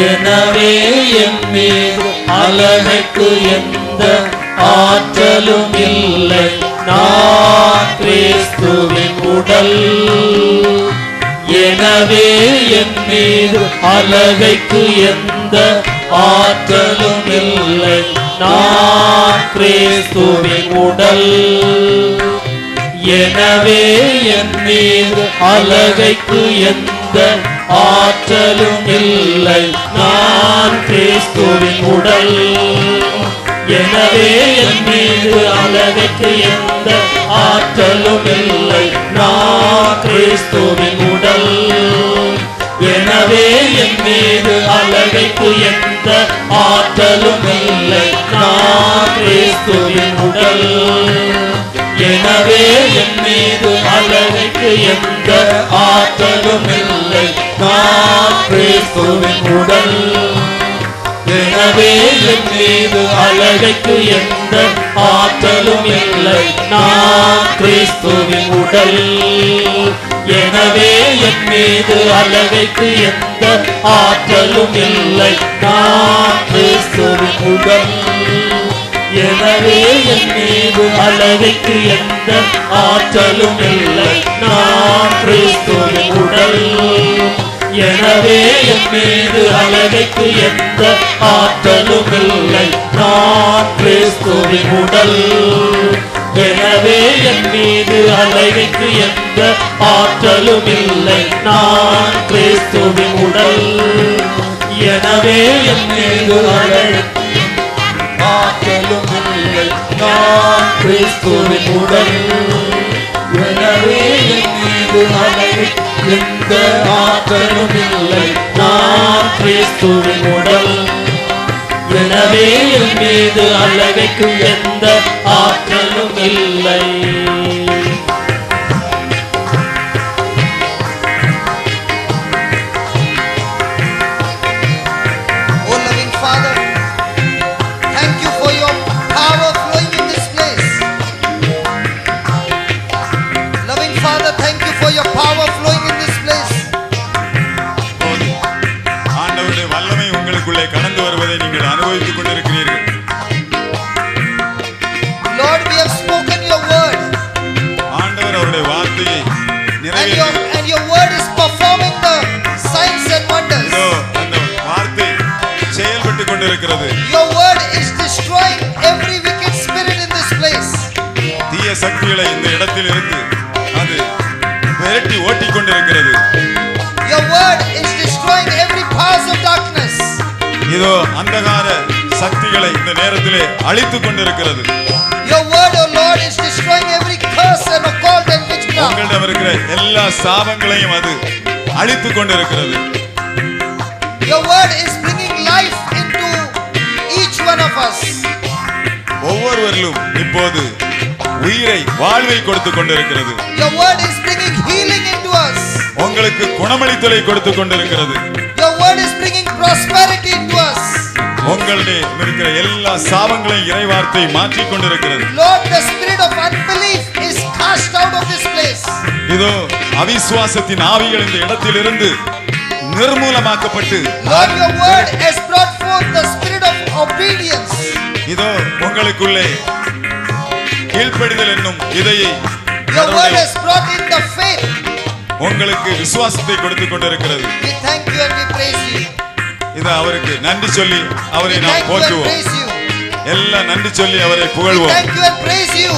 எனவே என் மீது அலகைக்கு எந்த ஆற்றலும் இல்லை. நான் கிறிஸ்துவின் உடல். எனவே என் மீது அலகைக்கு எந்த ஆற்றலும் இல்லை. நான் கிறிஸ்துவின் உடல். எனவே என் மீது அலகைக்கு எந்த ஆற்றலும் இல்லை. நான் கிறிஸ்துவின் உடல். எனவே என் மீது அலகைக்கு எந்த ஆற்றலும் இல்லை. நான் கிறிஸ்துவின் உடல். எனவே என் மீது அலகைக்கு எந்த ஆற்றலும் இல்லை. நான் கிறிஸ்துவின் உடல். எனவே என் மீது அலகைக்கு எந்த ஆற்றலும் இல்லை. நான் கிறிஸ்துவின் உடல். எனவே என் மீது அலகைக்கு எந்த ஆற்றலும் இல்லை. நான் கிறிஸ்துவின் உடல். எனவே என் மீது அலகைக்கு எந்த ஆற்றலும் இல்லை. நான் கிறிஸ்துவின் உடல். எனவே என் மீது அலகைக்கு எந்த ஆற்றலும் இல்லை. நான் கிறிஸ்துவின் உடல். எனவே என் மீது அலகைக்கு எந்த ஆற்றலும் இல்லை. நான் கிறிஸ்துவின் உடல். எனவே என் மீது அலகைக்கு எந்த ஆற்றலும் இல்லை. நான் கிறிஸ்துவின் உடல். எனவே என் மீது அலகைக்கு ஆற்றலும் இல்லை. நான் கிறிஸ்துவின் உடல். எனவே என் மீது அலகைக்கு எந்த ஆற்றலும் இல்லை. நான் கிறிஸ்துவின் உடல். எனவே என் மீது அலகைக்கு எந்த ஆற்றலும் இல்லை. Oh loving Father, thank you for your power flowing in this place. Loving Father, thank you for your power flowing in this place. ஆண்டவருடைய வல்லமை உங்களுக்குள்ளே கடந்து வருவதை நீங்கள் அனுபவித்துக் கொண்டிருக்கிறீர்கள். Lord, we have spoken your word. ஆண்டவர் அவருடைய வார்த்தையை நிறைவேற்றி And your word is performing the signs and wonders. இதோ அந்த வார்த்தை செயல்பட்டுக் கொண்டிருக்கிறது. Your word is destroying every wicked spirit in this place. தீய சக்திகளை இந்த இடத்தில் இருந்து அது விரட்டி ஓட்டிக் கொண்டிருக்கிறது. Your word is destroying every powers of darkness. இதோ அந்தகார சக்திகளை இந்த நேரத்திலே அழித்துக் கொண்டிருக்கிறது. Your word, O Lord, is destroying every curse and occult and witchcraft. உங்களிடம் இருக்கிற எல்லா சாபங்களையும் அது அழித்துக் கொண்டிருக்கிறது. Your word is bringing life into each one of us. ஒவ்வொருவரிலும் இப்போது உயிரை வாழ்வை கொடுத்துக் கொண்டிருக்கிறது. Your word is bringing healing into us. உங்களுக்கு குணமளித்தலை கொடுத்துக் கொண்டிருக்கிறது. Your word is bringing prosperity into us. உங்களுடைய இருக்கிற எல்லா சாபங்களையும் இறைவார்த்தை மாற்றிக் கொண்டிருக்கிறது. Lord, the spirit of unbelief is cast out of this place. இதோ அவிசுவாசத்தின் ஆவிகள் இந்த இடத்திலிருந்து நிர்மூலமாக்கப்பட்டு Lord, your word has brought forth the spirit of obedience. இதோ உங்களுக்குள்ளே கீழ்ப்படிதல் என்னும் விதையை Your word has brought in the faith. உங்களுக்கு விசுவாசத்தை கொடுத்துக் கொண்டிருக்கிறது. We thank you and we praise you. இது அவருக்கு நன்றி சொல்லி அவரை We நாம் thank you and போற்றுவோம். praise you. எல்லாம் நன்றி சொல்லி அவரை We புகழ்வோம். thank you and praise you.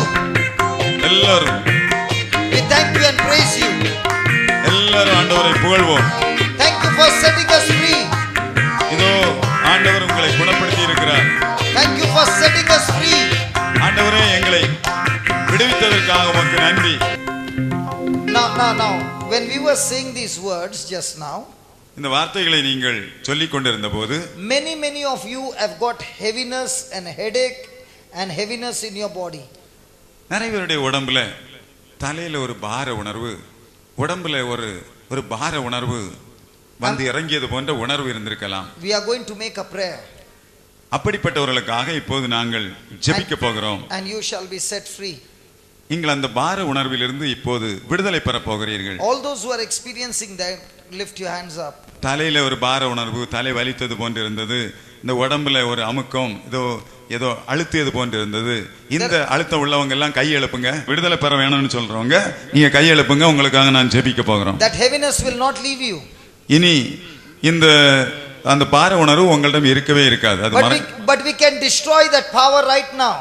எல்லாரும் We thank you and praise you. எல்லாரும் ஆண்டவரை புகழ்வோம். Thank you for setting us free. இதோ ஆண்டவர் உங்களை குணப்படுத்தி இருக்கிறார். Thank you for setting us free. ஆண்டவரே எங்களை விடுவித்ததற்காக உமக்கு நன்றி. Now, when we were saying these words just now, இந்த வார்த்தைகளை நீங்கள் சொல்லிக் கொண்டிருந்த போது many of you have got heaviness and headache and heaviness in your body. நிறைய பேருடைய உடம்புல தலையில ஒரு பார உணர்வு, உடம்புல ஒரு பார உணர்வு வந்து இறங்கியது போன்ற உணர்வு இருந்திருக்கலாம். We are going to make a prayer. அப்படிப்பட்டவர்களுக்காக இப்போது நாங்கள் ஜெபிக்க போகிறோம். And you shall be set free. நீங்கள் அந்த பார உணர்விலிருந்து இப்போது விடுதலை பெற போகிறீர்கள். All those who are experiencing that lift your hands up. தலையில ஒரு பார உணர்வு, தலை வலித்தது போன்று இருந்தது. இந்த உடம்புல ஒரு அமுக்கம், ஏதோ அழுத்தியது போன்று இருந்தது. இந்த அழுத்தம் உள்ளவங்க எல்லாம் கை எழுப்புங்க. விடுதலை பெற வேணும்னு சொல்றவங்க நீங்க கை எழுப்புங்க. உங்களுக்காக நான் ஜெபிக்க போகிறோம். That heaviness will not leave you. இனி இந்த அந்த பார உணர்வு உங்களிடம் இருக்கவே இருக்காது. But we can destroy that power right now.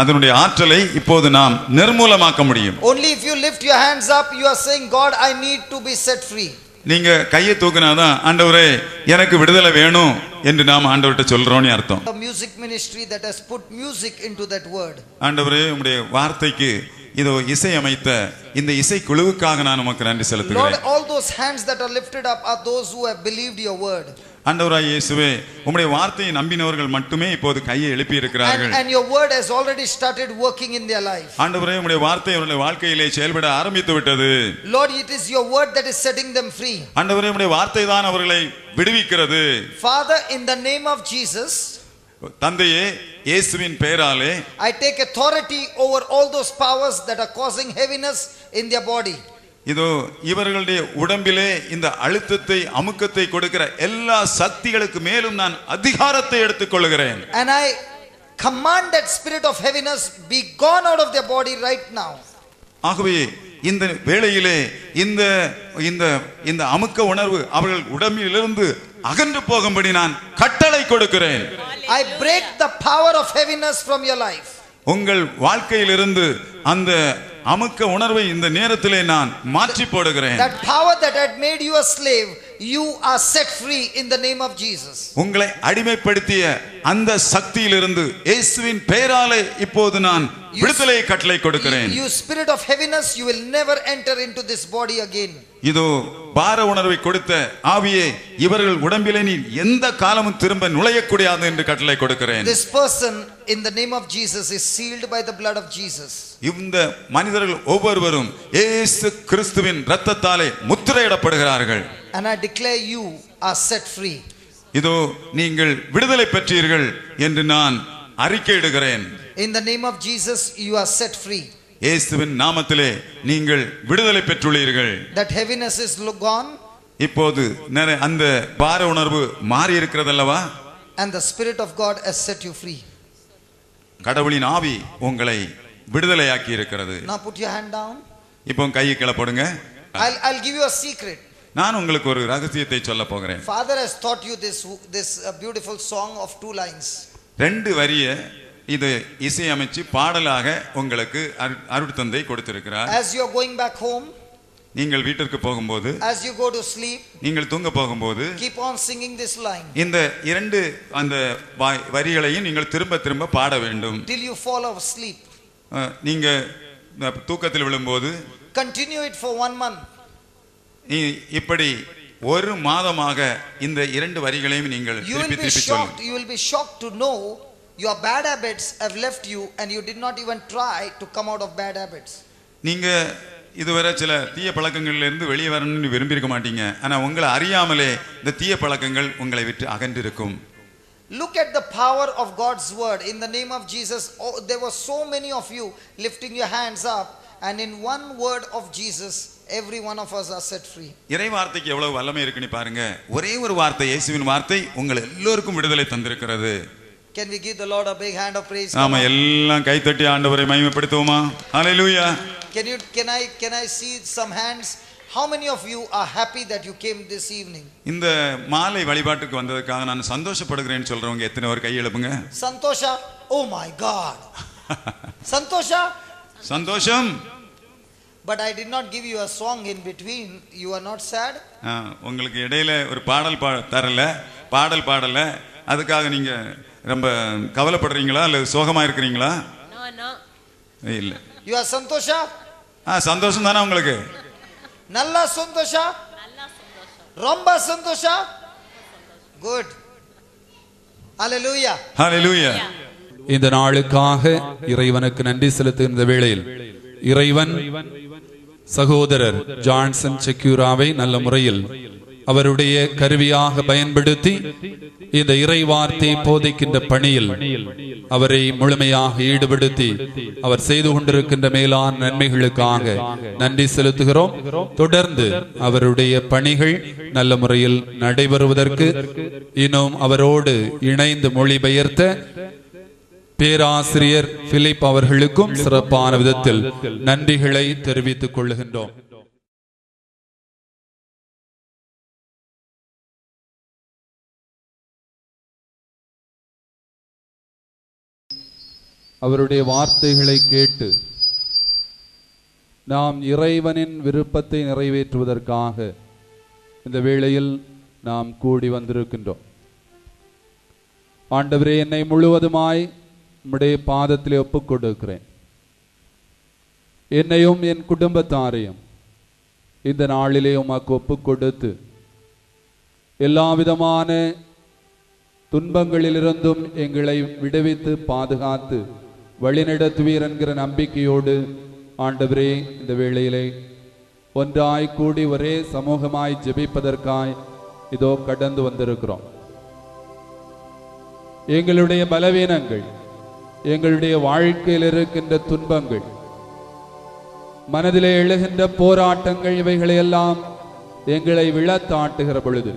அதனுடைய ஆற்றலை இப்போது நாம் நிர்மூலமாக்க முடியும். Only if you lift your hands up, you are saying, God, I need to be set free. நீங்க கையை தூக்கினாதான் ஆண்டவரே எனக்கு விடுதலை வேணும் என்று நாம் ஆண்டவர்கிட்ட சொல்றோம்னு அர்த்தம். The music ministry that has put music into that word. ஆண்டவரே உம்முடைய வார்த்தைக்கு இதோ இசை அமைத்த இந்த இசை குழுவுக்காக நான் உமக்கு நன்றி செலுத்துகிறேன். Lord, all those hands that are lifted up are those who have believed your word. ஆண்டவராய் இயேசுவே உம்முடைய வார்த்தையை நம்பினவர்கள் மட்டுமே இப்போது கையை எழுப்பி இருக்கிறார்கள். And your word has already started working in their life. ஆண்டவரே உம்முடைய வார்த்தை அவர்களுடைய வாழ்க்கையிலே செயல்பட ஆரம்பித்து விட்டது. Lord, it is your word that is setting them free. ஆண்டவரே உம்முடைய வார்த்தை தான் அவர்களை விடுவிக்கிறது. Father, in the name of Jesus, தந்தையே இயேசுவின் பெயராலே I take authority over all those powers that are causing heaviness in their body. இதோ இவர்களுடைய உடம்பிலே இந்த அழுத்தத்தை அமுக்கத்தை கொடுக்கிற எல்லா சக்திகளுக்கு மேலும் நான் அதிகாரத்தை எடுத்துக்கொள்கிறேன். And I command that spirit of heaviness be gone out of their body right now. ஆகவே இந்த வேளையிலே இந்த அமுக்க உணர்வு அவர்கள் உடம்பிலிருந்து அகன்று போகும்படி நான் கட்டளை கொடுக்கிறேன். I break the power of heaviness from your life. உங்கள் வாழ்க்கையிலிருந்து அந்த அமுக்க உணர்வை இந்த நேரத்திலே நான் மாற்றி போடுகிறேன். That power that had made you a slave, you are set free in the name of Jesus. உங்களை அடிமைப்படுத்திய அந்த சக்தியிலிருந்து இயேசுவின் பெயராலே இப்போது நான் விடுதலை கட்டளை கொடுக்கிறேன். You spirit of heaviness, you will never enter into this body again. இதோ பார உணர்வை கொடுத்த ஆவியே இவர்கள் உடம்பிலே நீ எந்த காலமும் திரும்ப நுழையக்கூடாது என்று கட்டளை கொடுக்கிறேன். This person in the name of Jesus is sealed by the blood of Jesus. இந்த மனிதர்கள் ஒவ்வொருவரும் இயேசு கிறிஸ்துவின் இரத்தத்தாலே முத்திரையிடப்படுகிறார்கள். And I declare you are set free. இதோ நீங்கள் விடுதலை பெற்றீர்கள் என்று நான் அறிக்கையிடுகிறேன். In the name of Jesus, you are set free. இயேசுவின் நாமத்திலே நீங்கள் விடுதலை பெற்றுள்ளீர்கள். That heaviness is gone. இப்போது அந்த பார உணர்வு மாறி இருக்கிறதல்லவா? And the Spirit of God has set you free. கடவுளின் ஆவி உங்களை விடுதலையாக்கி இருக்கிறது. Now put your hand down. இப்போ கையை கீழ போடுங்க. I'll give you a secret. நான் உங்களுக்கு ஒரு ரகசியத்தை சொல்ல போகிறேன். Father has taught you this beautiful song of 2 lines. 2 வரிய இது இசை அமைச்சு பாடலாக உங்களுக்கு அருட்தந்தை கொடுத்திருக்கிறார். As you are going back home, நீங்கள் வீட்டிற்கு போகும்போது, as you go to sleep, நீங்கள் தூங்க போகும்போது keep on singing this line. இந்த 2 அந்த வரிகளையும் நீங்கள் திரும்ப திரும்ப பாட வேண்டும். Till you fall asleep. நீங்க தூக்கத்தில் விழும்போது continue it for 1 month. இப்படி 1 மாதமாக இந்த 2 வரிகளையும் நீங்கள் திருப்பி திருப்பி சொல்லுங்க. You will be shocked to know your bad habits have left you and you did not even try to come out of bad habits. நீங்க இதுவரை சில தீய பழக்கங்கள்ல இருந்து வெளியே வரணும்னு விரும்பி இருக்க மாட்டீங்க. ஆனா உங்களை அறியாமலே இந்த தீய பழக்கங்கள் உங்களை விட்டு அகன்றிருக்கும். Look at the power of God's word. In the name of Jesus, there were so many of you lifting your hands up, and in one word of Jesus, every one of us are set free. இறை வார்த்தைக்கு எவ்வளவு வல்லமை இருக்குன்னு பாருங்க. ஒரே ஒரு வார்த்தை, இயேசுவின் வார்த்தை உங்கள் எல்லோருக்கும் விடுதலை தந்திருக்கிறது. Can we give the Lord a big hand of praise? ஆமா, எல்லாம் கைத்தட்டி ஆண்டவரை மகிமைப்படுத்துவோமா? ஹalleluya. Can I see some hands? How many of you are happy that you came this evening? இந்த மாலை வழிபாட்டுக்கு வந்ததற்காக நான் சந்தோஷப்படுகிறேன்னு சொல்றவங்க எத்தனை பேர் கை எழுப்புங்க? Santosha? Oh my God. Santosha? சந்தோஷம். But I did not give you a song in between. You are not sad? உங்களுக்கு இடையில ஒரு பாடல் தரல, பாடல் பாடல. அதுக்காக நீங்க ரொம்ப கவலைப்படுறீங்களா இல்ல சோகமா இருக்கிறீங்களா? இல்ல. You are Santosha? சந்தோஷம் தானே உங்களுக்கு? நல்ல சந்தோஷா? ரொம்ப சந்தோஷா? Good. Hallelujah. Hallelujah. இந்த நாளுக்காக இறைவனுக்கு நன்றி செலுத்துகின்ற வேளையில் இறைவன் சகோதரர் ஜான்சன் செக்யூராவை நல்ல முறையில் அவருடைய கருவியாக பயன்படுத்தி இந்த இறை வார்த்தை போதிக்கின்ற பணியில் அவரை முழுமையாக ஈடுபடுத்தி அவர் செய்து கொண்டிருக்கின்ற மேலான நன்மைகளுக்காக நன்றி செலுத்துகிறோம். தொடர்ந்து அவருடைய பணிகள் நல்ல முறையில் நடைபெறுவதற்கு இன்னும் அவரோடு இணைந்து மொழிபெயர்த்த பேராசிரியர் பிலிப் அவர்களுக்கும் சிறப்பான விதத்தில் நன்றிகளை தெரிவித்துக் கொள்ளுகின்றோம். அவருடைய வார்த்தைகளை கேட்டு நாம் இறைவனின் விருப்பத்தை நிறைவேற்றுவதற்காக இந்த வேளையில் நாம் கூடி வந்திருக்கின்றோம். ஆண்டவரே, என்னை முழுவதுமாய் உம்முடைய பாதத்திலே ஒப்புக் கொடுக்கிறேன். என்னையும் என் குடும்பத்தாரையும் இந்த நாளிலே உமக்கு ஒப்புக் கொடுத்து எல்லா விதமான துன்பங்களிலிருந்தும் எங்களை விடுவித்து பாதுகாத்து வழிநடத்துவீர் என்கிற நம்பிக்கையோடு ஆண்டவரே இந்த வேளையிலே ஒன்றாய் கூடி ஒரே சமூகமாய் ஜெபிப்பதற்காய் இதோ கடந்து வந்திருக்கிறோம். எங்களுடைய பலவீனங்கள், எங்களுடைய வாழ்க்கையில் இருக்கின்ற துன்பங்கள், மனதிலே எழுகின்ற போராட்டங்கள், இவைகளையெல்லாம் எங்களை விழத்தாட்டுகிற பொழுது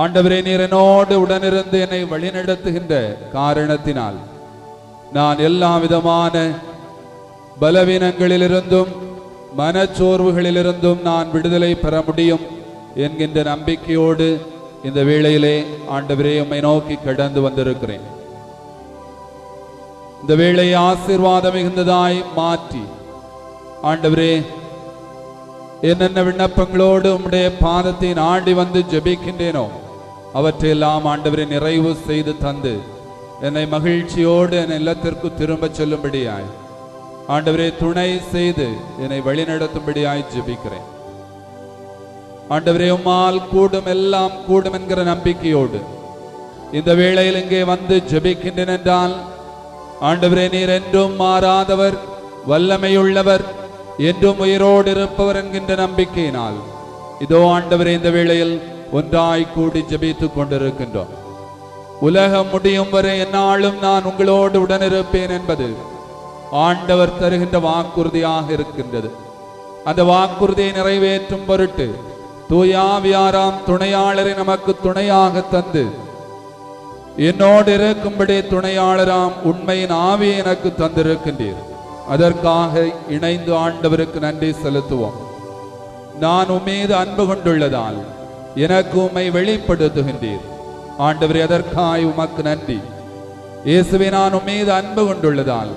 ஆண்டவரே, நீர் என்னோடு உடனிருந்து என்னை வழிநடத்துகின்ற காரணத்தினால் நான் எல்லா விதமான பலவீனங்களிலிருந்தும் மனச்சோர்வுகளிலிருந்தும் நான் விடுதலை பெற முடியும் என்கின்ற நம்பிக்கையோடு இந்த வேளையிலே ஆண்டவரே உம்மை நோக்கி கடந்து வந்திருக்கிறேன். இந்த வேளையை ஆசீர்வாதம் மிகுந்ததாய் மாற்றி ஆண்டவரே, என்னென்ன விண்ணப்பங்களோடு உம்முடைய பாதத்தை நாடி வந்து ஜெபிக்கின்றேனோ அவற்றையெல்லாம் ஆண்டவரை நிறைவு செய்து தந்து என்னை மகிழ்ச்சியோடு என் இல்லத்திற்கு திரும்ப செல்லும்படியாய் ஆண்டவரே துணை செய்து என்னை வழிநடத்தும்படியாய் ஜெபிக்கிறேன். ஆண்டவரே, உம்மால் கூடும் எல்லாம் கூடும் என்கிற நம்பிக்கையோடு இந்த வேளையில் இங்கே வந்து ஜெபிக்கின்றேன் என்றால் ஆண்டவரே, நீர் என்றும் மாறாதவர், வல்லமையுள்ளவர், என்றும் உயிரோடு இருப்பவர் என்கின்ற நம்பிக்கையினால் இதோ ஆண்டவரே இந்த வேளையில் ஒன்றாய் கூடி ஜெபித்துக் கொண்டிருக்கின்றோம். உலகம் முடியும் வரை எந்நாளும் நான் உங்களோடு உடனிருப்பேன் என்பது ஆண்டவர் தருகின்ற வாக்குறுதியாக இருக்கின்றது. அந்த வாக்குறுதியை நிறைவேற்றும் பொருட்டு தூய ஆவியாராம் துணையாளரை நமக்கு துணையாக தந்து என்னோடு இருக்கும்படி துணையாளராம் உண்மையின் ஆவியை எனக்கு தந்திருக்கின்றீர். அதற்காக இணைந்து ஆண்டவருக்கு நன்றி செலுத்துவோம். நான் உம்மீது அன்பு கொண்டுள்ளதால் எனக்கு உம்மை வெளிப்படுத்துகின்றீர். ஆண்டவரே, அதற்காய் உமக்கு நன்றி. இயேசுவே, நான் உம்மீது அன்பு கொண்டுள்ளதால்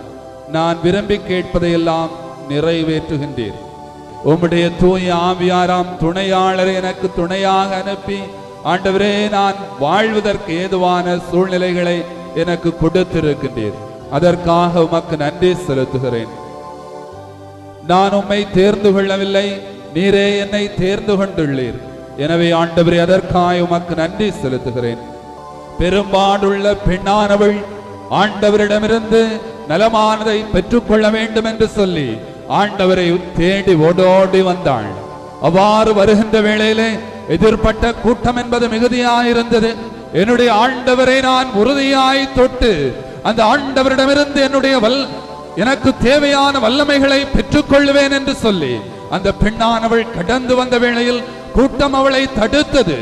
நான் விரும்பி கேட்பதையெல்லாம் நிறைவேற்றுகின்றீர். உம்முடைய தூய ஆவியாராம் துணையாளரை எனக்கு துணையாக அனுப்பி ஆண்டவரே, நான் வாழ்வதற்கு ஏதுவான சூழ்நிலைகளை எனக்கு கொடுத்திருக்கின்றீர். அதற்காக உமக்கு நன்றி செலுத்துகிறேன். நான் உம்மை தேர்ந்து கொள்ளவில்லை, நீரே என்னை தேர்ந்து கொண்டுள்ளீர். எனவே ஆண்டவரே, அதற்காக உமக்கு நன்றி செலுத்துகிறேன். பெரும்பாடுள்ள பெண்ணானவள் ஆண்டவரிடமிருந்து நலமானதை பெற்றுக்கொள்ள வேண்டும் என்று சொல்லி ஆண்டவரை தேடி ஓடோடி வந்தாள். அவ்வாறு வருகின்ற வேளையிலே எதிர்பட்ட கூட்டம் என்பது மிகுதியாயிருந்தது. என்னுடைய ஆண்டவரை நான் உறுதியாய் தொட்டு அந்த ஆண்டவரிடமிருந்து என்னுடைய எனக்கு தேவையான வல்லமைகளை பெற்றுக்கொள்வேன் என்று சொல்லி அந்த பெண்ணானவள் கடந்து வந்த வேளையில் கூட்டம் அவளை தடுத்தது.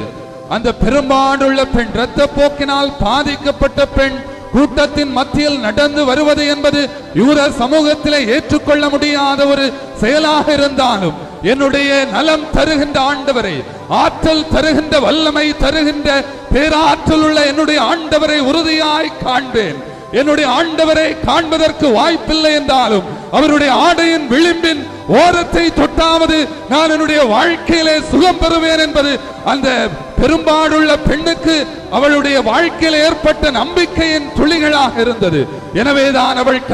அந்த பெரும்பாடுள்ள பெண், இரத்த போக்கினால் பாதிக்கப்பட்ட பெண் கூட்டத்தின் மத்தியில் நடந்து வருவது என்பது யூத சமூகத்திலே ஏற்றுக்கொள்ள முடியாத ஒரு செயலாக இருந்தாலும் என்னுடைய நலம் தருகின்ற ஆண்டவரை, ஆற்றல் தருகின்ற வல்லமை தருகின்ற பேராற்றல் உள்ள என்னுடைய ஆண்டவரை உறுதியாய் காண்பேன். என்னுடைய ஆண்டவரை காண்பதற்கு வாய்ப்பில்லை என்றாலும் அவருடைய ஆடையின் விளிம்பின் ஓரத்தை தொட்டாவது நான் என்னுடைய வாழ்க்கையிலே சுகம் பெறுவேன் என்பது அந்த பெரும்பாடுள்ள பெண்ணுக்கு அவளுடைய வாழ்க்கையில் ஏற்பட்ட நம்பிக்கையின் துளிகளாக இருந்தது. எனவேதான் அவள்